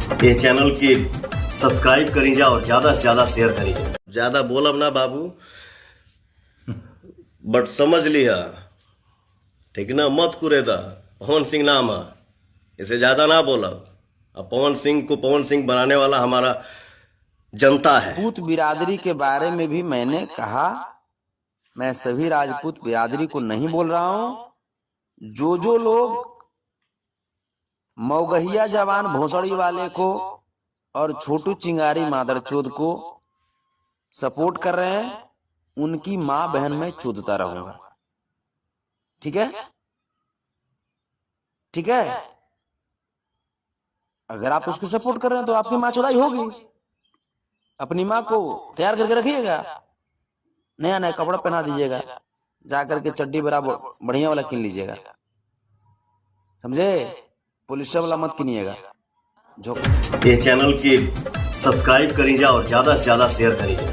ये चैनल की सब्सक्राइब करी जा और ज्यादा से ज्यादा शेयर करी जा। ज्यादा बोलब ना बाबू, बट समझ लिया ठीक ना, मत कुरेदा। पवन सिंह नाम है, इसे ज्यादा ना बोलब। अब पवन सिंह को पवन सिंह बनाने वाला हमारा जनता है। राजपूत बिरादरी के बारे में भी मैंने कहा, मैं सभी राजपूत बिरादरी को नहीं बोल रहा हूं। जो लोग मौगहिया जवान भोसड़ी वाले को और छोटू चिंगारी मादरचोद को सपोर्ट कर रहे हैं, उनकी मां बहन में चोदता रहूंगा। ठीक है, ठीक है। अगर आप उसको सपोर्ट कर रहे हैं तो आपकी मां चोदाई होगी। अपनी मां को तैयार करके रखिएगा, नया नया कपड़ा पहना दीजिएगा, जाकर के चड्डी बराबर बढ़िया वाला किन लीजिएगा, समझे? पुलिस वाला मत किनिएगा। ये चैनल की सब्सक्राइब करी जा और ज्यादा से ज्यादा शेयर करी जा।